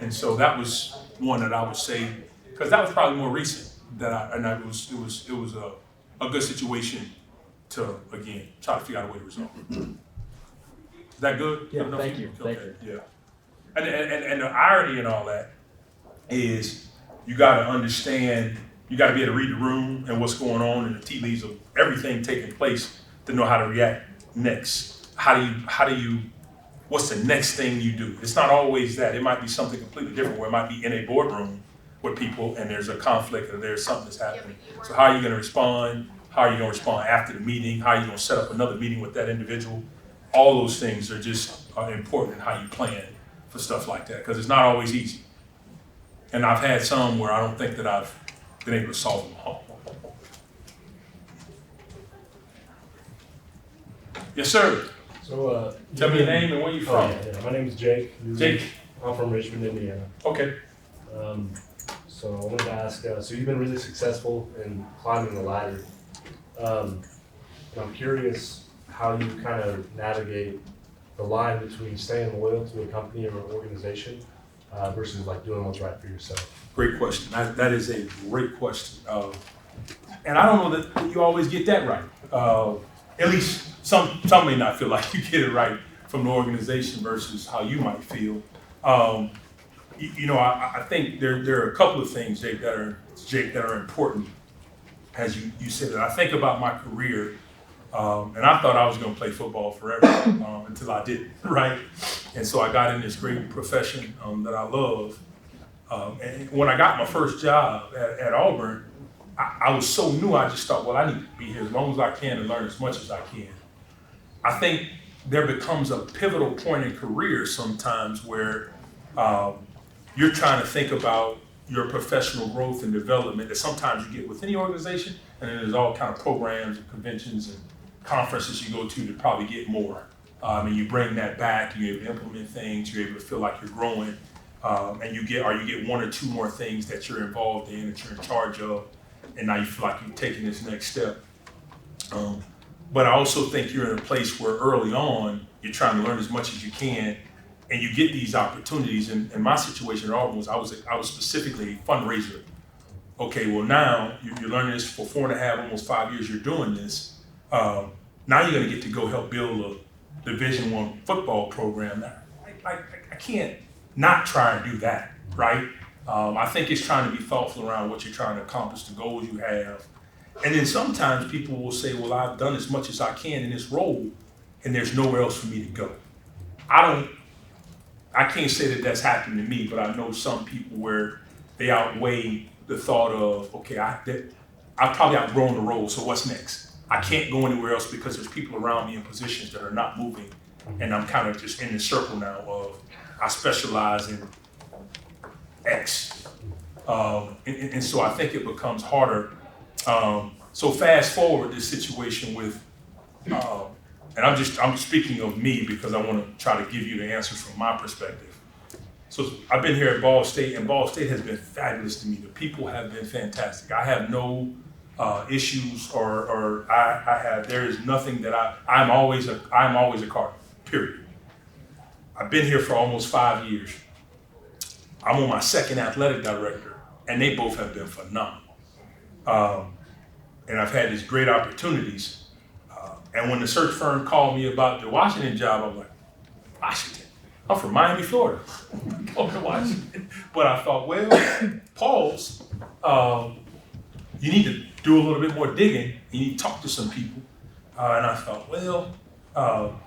And so that was one that I would say, because that was probably more recent, it was a good situation to, again, try to figure out a way to resolve. Is that good?
Yeah, thank you.
Okay.
Thank you.
Yeah. And the irony in all that is, you got to understand, you got to be able to read the room and what's going on and the tea leaves of everything taking place to know how to react next. What's the next thing you do? It's not always that. It might be something completely different, where it might be in a boardroom with people and there's a conflict or there's something that's happening. So how are you going to respond? How are you going to respond after the meeting? How are you going to set up another meeting with that individual? All those things are just important in how you plan for stuff like that, because it's not always easy. And I've had some where I don't think that I've been able to solve them all. Yes, sir.
So,
tell me your name and where you're from.
Yeah. My name is Jake.
Jake.
I'm from Richmond, Indiana.
Okay.
So I wanted to ask, so you've been really successful in climbing the ladder. And I'm curious how you kind of navigate the line between staying loyal to a company or an organization versus like doing what's right for yourself.
Great question. That is a great question. And I don't know that you always get that right. At least some may not feel like you get it right from the organization versus how you might feel. I think there are a couple of things, Jake, that are important. As you said that, I think about my career, and I thought I was going to play football forever until I didn't, right? And so I got in this great profession that I love. And when I got my first job at Auburn, I was so new, I just thought, well, I need to be here as long as I can and learn as much as I can. I think there becomes a pivotal point in career sometimes where you're trying to think about your professional growth and development that sometimes you get within the organization, and then there's all kind of programs and conventions and conferences you go to probably get more. and you bring that back, you're able to implement things, you're able to feel like you're growing, and you get one or two more things that you're involved in, that you're in charge of, and now you feel like you're taking this next step. But I also think you're in a place where early on, you're trying to learn as much as you can, and you get these opportunities. And my situation at Auburn was I was specifically a fundraiser. Okay, well now you're learning this for 4.5, almost 5 years. You're doing this. Now you're going to get to go help build a Division I football program. Now, I can't not try and do that, right? I think it's trying to be thoughtful around what you're trying to accomplish, the goals you have. And then sometimes people will say, well, I've done as much as I can in this role, and there's nowhere else for me to go. I can't say that that's happened to me, but I know some people where they outweigh the thought of, okay, I've probably outgrown the role, so what's next? I can't go anywhere else because there's people around me in positions that are not moving, and I'm kind of just in this circle now of I specialize in X. And so I think it becomes harder. So fast forward this situation with, and I'm speaking of me because I want to try to give you the answer from my perspective. So I've been here at Ball State, and Ball State has been fabulous to me. The people have been fantastic. I have no issues, or there is nothing that I'm always a Cardinal, period. I've been here for almost 5 years. I'm on my second athletic director, and they both have been phenomenal. And I've had these great opportunities. And when the search firm called me about the Washington job, I'm like, Washington? I'm from Miami, Florida. I'm going to Washington. But I thought, well, pause. You need to do a little bit more digging. You need to talk to some people. And I thought, well, I'm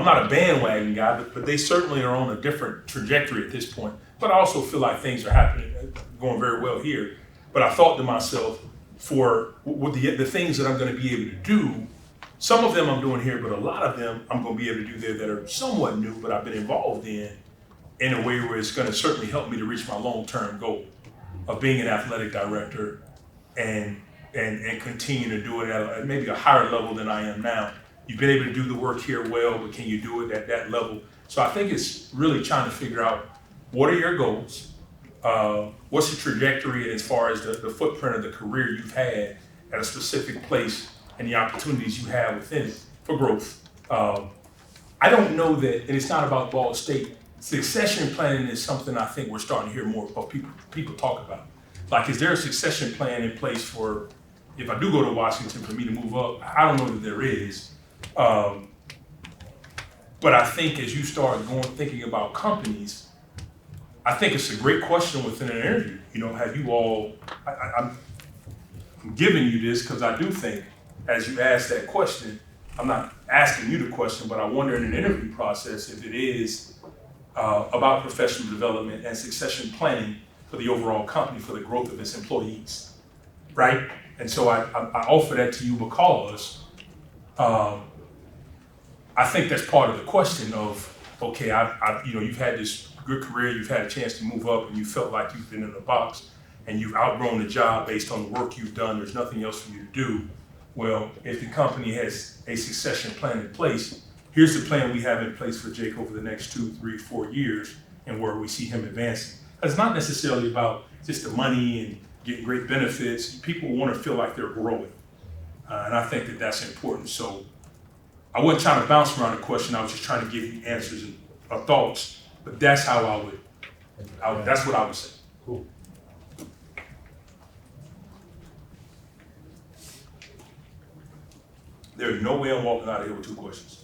not a bandwagon guy, but they certainly are on a different trajectory at this point. But I also feel like things are going very well here. But I thought to myself, for the things that I'm going to be able to do, some of them I'm doing here, but a lot of them I'm going to be able to do there that are somewhat new, but I've been involved in a way where it's going to certainly help me to reach my long-term goal of being an athletic director and continue to do it at maybe a higher level than I am now. You've been able to do the work here well, but can you do it at that level? So I think it's really trying to figure out what are your goals, what's the trajectory as far as the footprint of the career you've had at a specific place and the opportunities you have within it for growth. I don't know that, and it's not about Ball State, succession planning is something I think we're starting to hear more about people talk about. Like, is there a succession plan in place for, if I do go to Washington, for me to move up? I don't know that there is. But I think as you start thinking about companies, I think it's a great question within an interview. Have you all, I'm giving you this because I do think, as you ask that question, I'm not asking you the question, but I wonder in an interview process if it is about professional development and succession planning for the overall company, for the growth of its employees, right? And so I offer that to you because I think that's part of the question of, okay, you've had this good career, you've had a chance to move up, and you felt like you've been in a box, and you've outgrown the job based on the work you've done. There's nothing else for you to do. Well, if the company has a succession plan in place, here's the plan we have in place for Jake over the next 2, 3, 4 years, and where we see him advancing. It's not necessarily about just the money and getting great benefits. People want to feel like they're growing, and I think that that's important. So I wasn't trying to bounce around the question. I was just trying to give you answers and thoughts. But that's how that's what I would say.
Cool.
There's no way I'm walking out of here with 2 questions.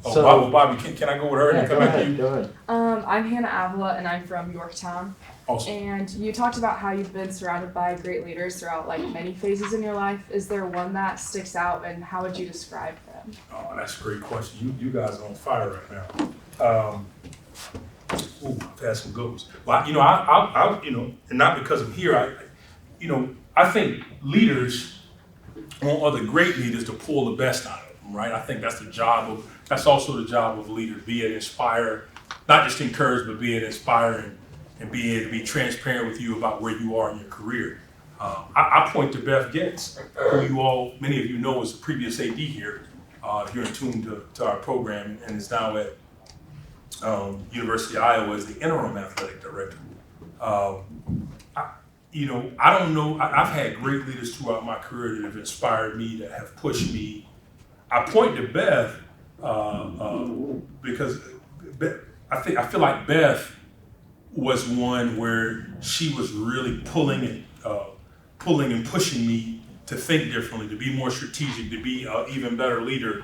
Bobby, can I go with her and come back to you?
Go ahead.
I'm Hannah Avila, and I'm from Yorktown.
Awesome.
And you talked about how you've been surrounded by great leaders throughout many phases in your life. Is there one that sticks out, and how would you describe them?
Oh, that's a great question. You guys are on fire right now. I've had some good ones. Well, and not because I'm here. I think leaders want other great leaders to pull the best out of them, right? I think that's also the job of a leader, be it inspire, not just encourage, but be it inspire and be able to be transparent with you about where you are in your career. I point to Beth Getz, who many of you know is the previous AD here, if you're in tune to our program, and is now at University of Iowa as the interim athletic director. I don't know, I've had great leaders throughout my career that have inspired me, that have pushed me. I point to Beth because I feel like Beth was one where she was really pulling and pushing me to think differently, to be more strategic, to be an even better leader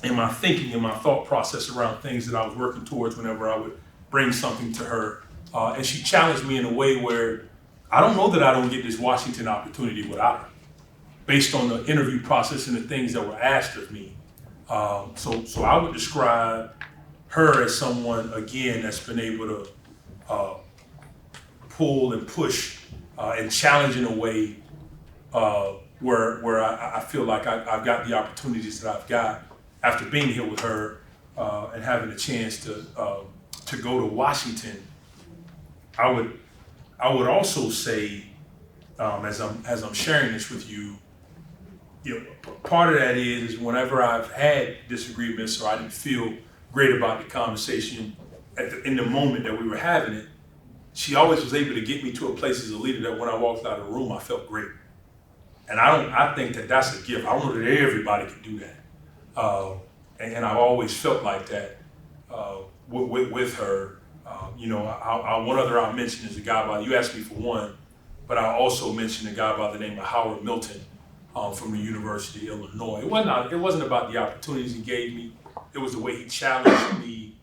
in my thinking and my thought process around things that I was working towards whenever I would bring something to her. And she challenged me in a way where I don't know that I don't get this Washington opportunity without her, based on the interview process and the things that were asked of me. So I would describe her as someone, again, that's been able to pull and push and challenge in a way where I feel like I've got the opportunities that I've got after being here with her and having a chance to go to Washington. I would also say, as I'm sharing this with you, part of that is whenever I've had disagreements or I didn't feel great about the conversation in the moment that we were having it, she always was able to get me to a place as a leader that when I walked out of the room, I felt great. And I think that that's a gift. I don't know that everybody can do that. And I've always felt like that with her. One other I'll mention is a guy you asked me for one, but I also mentioned a guy by the name of Howard Milton from the University of Illinois. It wasn't about the opportunities he gave me. It was the way he challenged me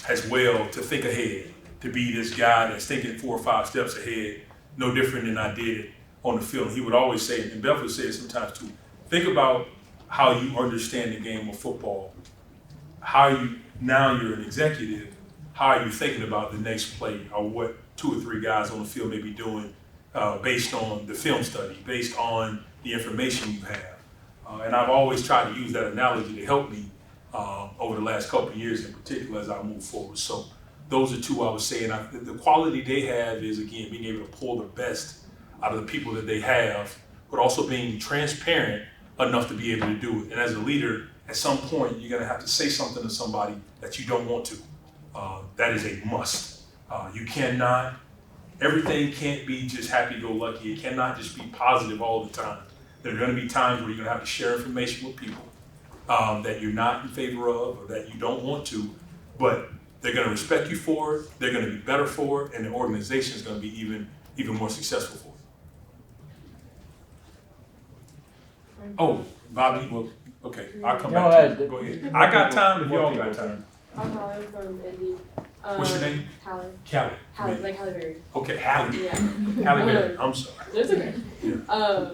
as well to think ahead, to be this guy that's thinking 4 or 5 steps ahead, no different than I did on the field. He would always say, and Beth would say it sometimes too, think about how you understand the game of football. Now you're an executive, how are you thinking about the next play or what 2 or 3 guys on the field may be doing based on the film study, based on the information you have. And I've always tried to use that analogy to help me over the last couple of years in particular as I move forward. So those are 2 I would say, and the quality they have is, again, being able to pull the best out of the people that they have, but also being transparent enough to be able to do it. And as a leader, at some point, you're gonna have to say something to somebody that you don't want to. That is a must. Everything can't be just happy-go-lucky. It cannot just be positive all the time. There are gonna be times where you're gonna have to share information with people that you're not in favor of or that you don't want to, but they're gonna respect you for it, they're gonna be better for it, and the organization is gonna be even more successful for it. Oh, Bobby, well, okay, I'll come back to you. Go ahead. I got time if y'all got time.
I'm Holly from Indy.
What's your name?
Hallie.
Callie.
Like Halle Berry.
Okay, Hallie.
Yeah.
Hallie Berry, I'm sorry.
That's okay.
Yeah.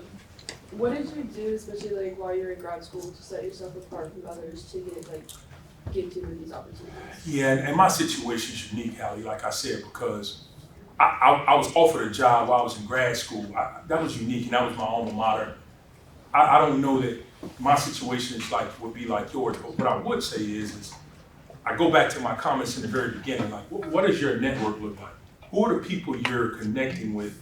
What did you do, especially like while you're in grad school, to set yourself apart from others to get to these opportunities?
Yeah, and my situation is unique, Hallie, like I said, because I was offered a job while I was in grad school. That was unique, and that was my alma mater. I don't know that my situation would be like yours, but what I would say is I go back to my comments in the very beginning, like what does your network look like? Who are the people you're connecting with?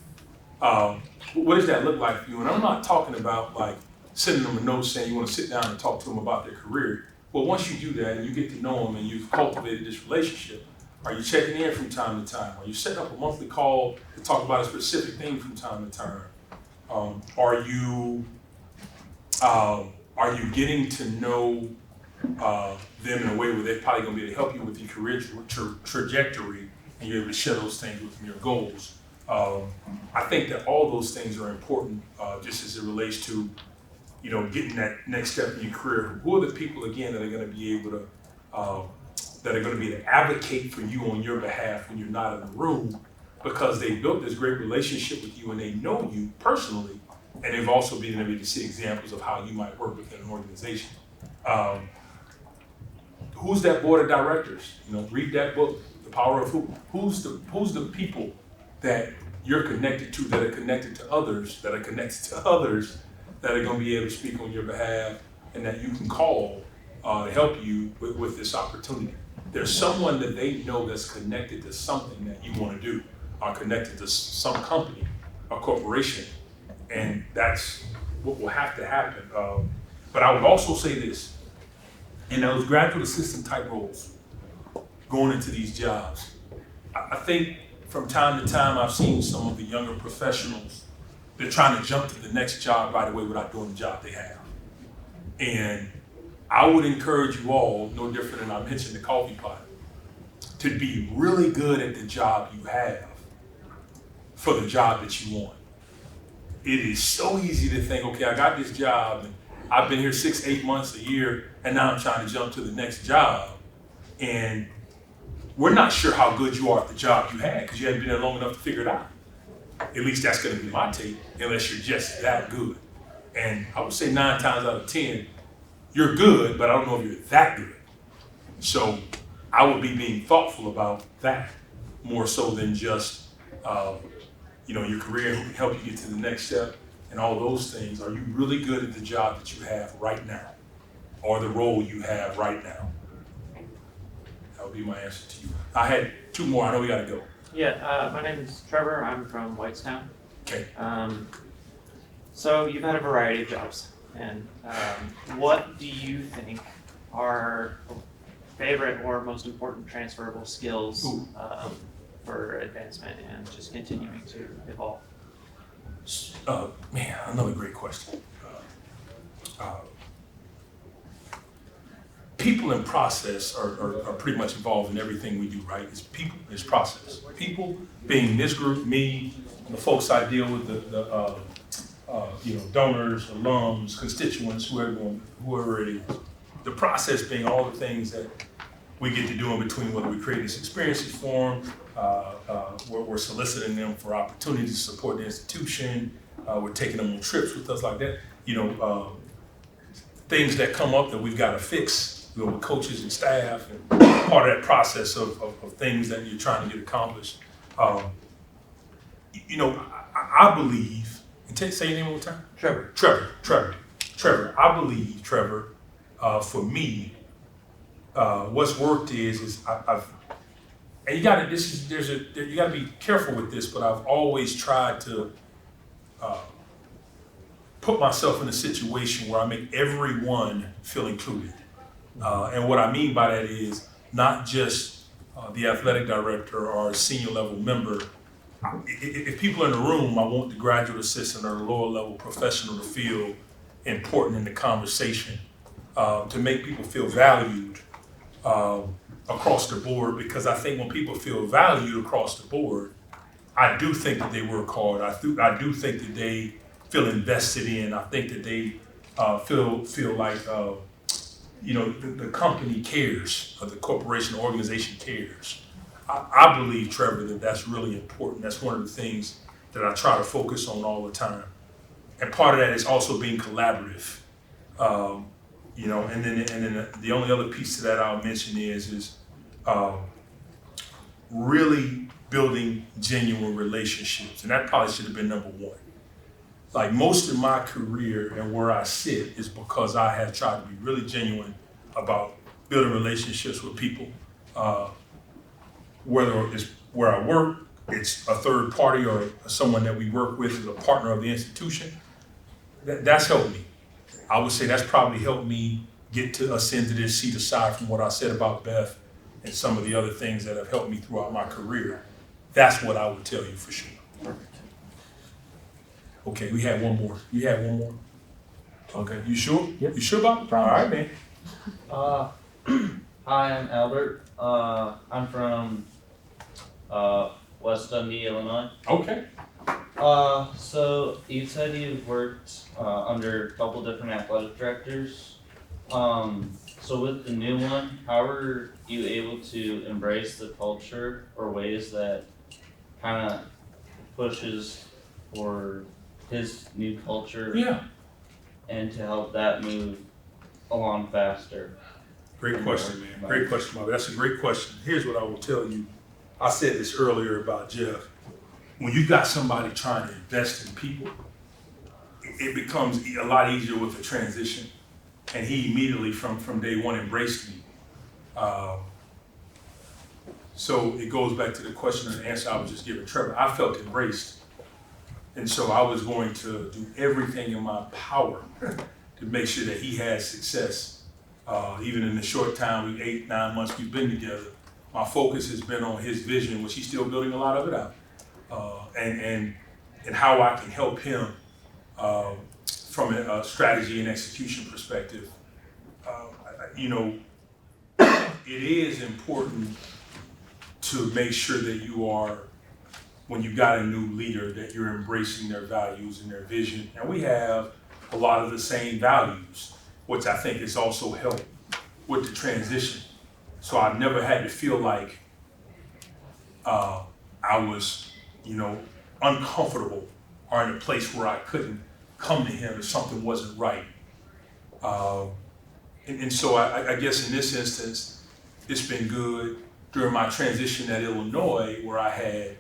What does that look like for you? And I'm not talking about like sending them a note saying you want to sit down and talk to them about their career. Well, once you do that and you get to know them and you've cultivated this relationship, are you checking in from time to time? Are you setting up a monthly call to talk about a specific thing from time to time? Are you getting to know them in a way where they're probably going to be able to help you with your career trajectory and you're able to share those things with them, your goals? I think that all those things are important just as it relates to, getting that next step in your career. Who are the people, again, that are going to be able to, that are going to be able to advocate for you on your behalf when you're not in the room because they built this great relationship with you and they know you personally, and they've also been able to see examples of how you might work within an organization. Who's that board of directors? Read that book, The Power of Who. Who's the people that you're connected to, that are connected to others, that are connected to others, that are going to be able to speak on your behalf, and that you can call to help you with this opportunity. There's someone that they know that's connected to something that you want to do. are connected to some company or corporation, and that's what will have to happen. But I would also say this, in those graduate assistant type roles, going into these jobs, I think from time to time I've seen some of the younger professionals, they're trying to jump to the next job right away without doing the job they have. And I would encourage you all, no different than I mentioned the coffee pot, to be really good at the job you have for the job that you want. It is so easy to think, okay, I got this job and I've been here 6, 8 months, a year, and now I'm trying to jump to the next job. And we're not sure how good you are at the job you had because you haven't been there long enough to figure it out. At least that's gonna be my take, unless you're just that good. And I would say 9 times out of 10, you're good, but I don't know if you're that good. So I would be being thoughtful about that more so than just, your career help you get to the next step and all those things. Are you really good at the job that you have right now or the role you have right now? That would be my answer to you. I had 2 more, I know we gotta go.
Yeah, my name is Trevor. I'm from Whitestown.
Okay.
So you've had a variety of jobs, and what do you think are favorite or most important transferable skills for advancement and just continuing to evolve?
Man, another great question. People and process are pretty much involved in everything we do, right? It's people, it's process. People being this group, me, the folks I deal with, the donors, alums, constituents, whoever it is. The process being all the things that we get to do in between, whether we create these experiences for them, we're soliciting them for opportunities to support the institution, we're taking them on trips with us like that. Things that come up that we've got to fix, with coaches and staff, and part of that process of things that you're trying to get accomplished. I believe, and say your name one more time? Trevor. I believe, Trevor, for me, what's worked is I've, and you gotta be careful with this, but I've always tried to put myself in a situation where I make everyone feel included. And what I mean by that is not just the athletic director or a senior level member. If people are in the room, I want the graduate assistant or the lower level professional to feel important in the conversation, to make people feel valued across the board, because I think when people feel valued across the board, I do think that they work hard. I do think that they feel invested in. I think that they feel like the company cares, or the corporation or organization cares. I believe, Trevor, that that's really important. That's one of the things that I try to focus on all the time. And part of that is also being collaborative. And then the only other piece to that I'll mention is really building genuine relationships. And that probably should have been number 1. Like most of my career and where I sit is because I have tried to be really genuine about building relationships with people. Whether it's where I work, it's a third party or someone that we work with as a partner of the institution. That's helped me. I would say that's probably helped me get to us into this seat, aside from what I said about Beth and some of the other things that have helped me throughout my career. That's what I would tell you for sure. Perfect. Okay, we had one more. You had one more? Okay, you sure?
Yep.
You sure about it? All right, man.
Hi, I'm Albert. I'm from West Dundee, Illinois.
Okay.
So you said you've worked under a couple different athletic directors. So with the new one, how are you able to embrace the culture or ways that kind of pushes for his new culture?
Yeah.
And to help that move along faster?
Great question, man. Great question, Bobby. That's a great question. Here's what I will tell you. I said this earlier about Jeff. When you got somebody trying to invest in people, it becomes a lot easier with the transition. And he immediately, from day one, embraced me. So it goes back to the question and the answer I was just giving Trevor. I felt embraced. And so I was going to do everything in my power to make sure that he had success. Even in the short time, 8-9 months we've been together, my focus has been on his vision, which he's still building a lot of it out, and how I can help him from a strategy and execution perspective. You know, it is important to make sure that you are, when you got a new leader, that you're embracing their values and their vision. And we have a lot of the same values, which I think has also helped with the transition. So I've never had to feel like I was, you know, uncomfortable or in a place where I couldn't come to him if something wasn't right. And so I guess in this instance, it's been good during my transition at Illinois, where I had,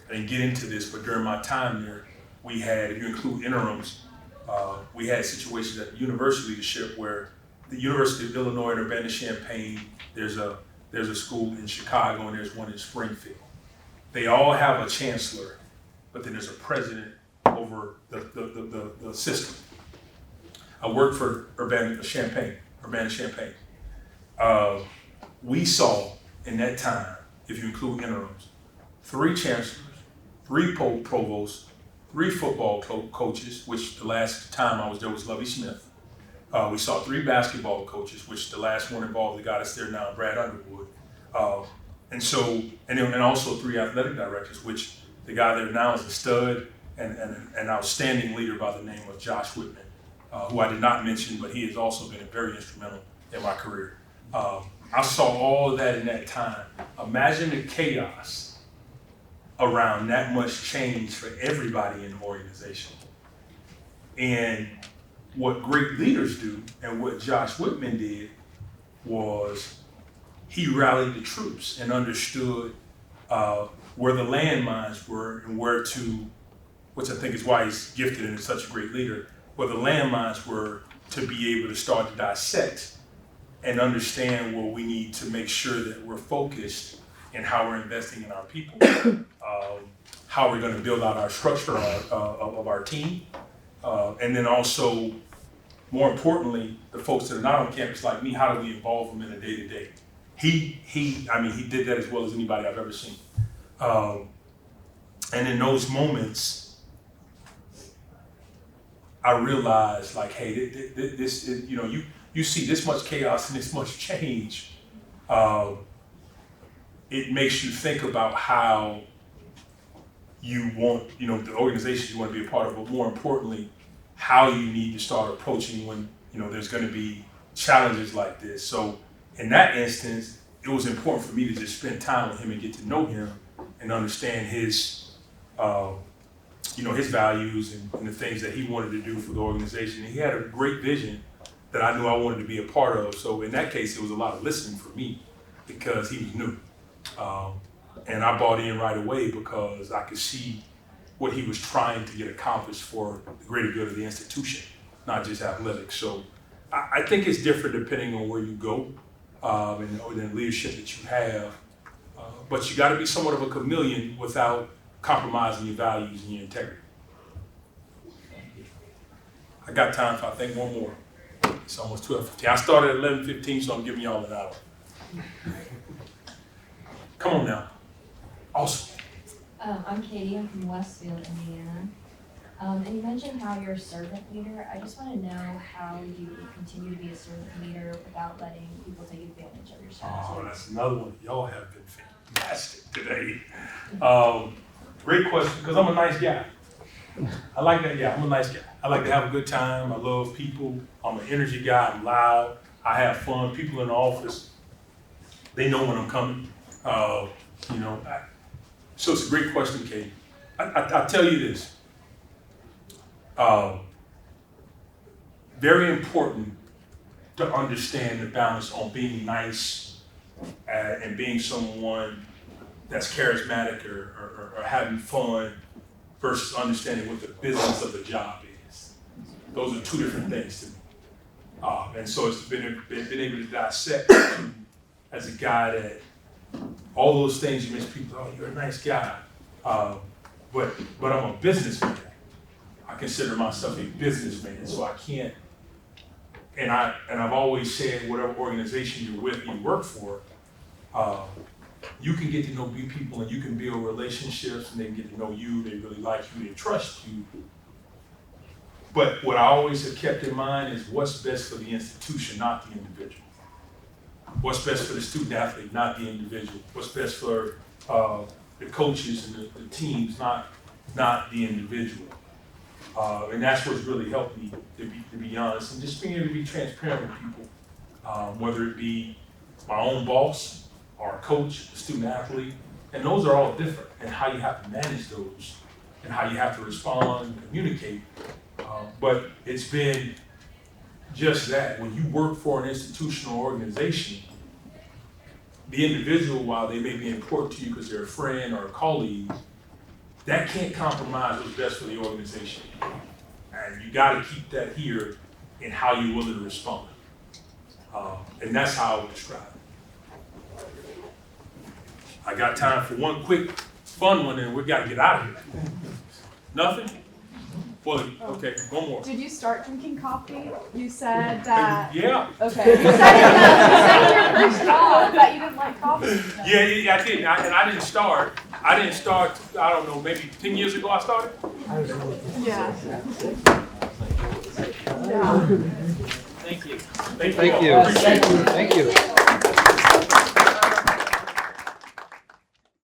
I didn't get into this, but during my time there, we had, if you include interims, we had situations at the university leadership where the University of Illinois in Urbana-Champaign, there's a school in Chicago and there's one in Springfield. They all have a chancellor, but then there's a president over the system. I worked for Urbana-Champaign. We saw in that time, if you include interims, 3 chancellors, 3 provosts, 3 football coaches, which the last time I was there was Lovie Smith. We saw 3 basketball coaches, which the last one involved the guy that's there now, Brad Underwood. And also 3 athletic directors, which the guy there now is a stud and an outstanding leader by the name of Josh Whitman, who I did not mention, but he has also been very instrumental in my career. I saw all of that in that time. Imagine the chaos around that much change for everybody in the organization. And what great leaders do, and what Josh Whitman did, was he rallied the troops and understood where the landmines were and where to, which I think is why he's gifted and is such a great leader, where the landmines were to be able to start to dissect and understand where we need to make sure that we're focused in how we're investing in our people, how we're going to build out our structure of our team, and then also, more importantly, the folks that are not on campus like me, how do we involve them in the day-to-day? He did that as well as anybody I've ever seen. And in those moments, I realized, like, hey, this is, you know, you see this much chaos and this much change, it makes you think about how you want, you know, the organizations you want to be a part of, but more importantly, how you need to start approaching when, you know, there's going to be challenges like this. So in that instance, it was important for me to just spend time with him and get to know him and understand his, you know, his values and the things that he wanted to do for the organization. And he had a great vision that I knew I wanted to be a part of. So in that case, it was a lot of listening for me because he was new. And I bought in right away because I could see what he was trying to get accomplished for the greater good of the institution, not just athletics. So I think it's different depending on where you go and the leadership that you have. But you got to be somewhat of a chameleon without compromising your values and your integrity. I got time for, I think, one more. It's almost 12:15. I started at 11:15, so I'm giving y'all an hour. Come on now. Awesome.
I'm Katie. I'm from Westfield, Indiana. And you mentioned how you're a servant leader. I just want to know how you continue to be a servant leader without letting people take advantage of your services.
Oh, that's another one. Y'all have been fantastic today. Great question, because I'm a nice guy. I like that guy. I'm a nice guy. I like to have a good time. I love people. I'm an energy guy. I'm loud. I have fun. People in the office, they know when I'm coming. You know, so it's a great question, Katie. I tell you this. Very important to understand the balance on being nice and being someone that's charismatic or having fun versus understanding what the business of the job is. Those are 2 different things to me. And so it's been able to dissect as a guy that all those things you mentioned, people, oh, you're a nice guy. But I'm a businessman. I consider myself a businessman, so I can't, and I've always said, whatever organization you're with, you work for, you can get to know people and you can build relationships and they can get to know you, they really like you, they trust you. But what I always have kept in mind is what's best for the institution, not the individual. What's best for the student athlete, not the individual. What's best for the coaches and the teams, not the individual. And that's what's really helped me, to be honest, and just being able to be transparent with people, whether it be my own boss, or a coach, a student athlete, and those are all different, and how you have to manage those, and how you have to respond and communicate. But it's been just that. When you work for an institutional organization, the individual, while they may be important to you because they're a friend or a colleague, that can't compromise what's best for the organization. And you got to keep that here in how you're willing to respond. And that's how I would describe it. I got time for one quick fun one, and we got to get out of here. Nothing? Well, okay, one more.
Did you start drinking coffee? You said that.
Yeah.
Okay. You said in your first job that you didn't like coffee.
Yeah, I did. And I didn't start. I don't know, maybe 10 years ago I started.
Yeah.
Thank you.
Thank you.
Thank you.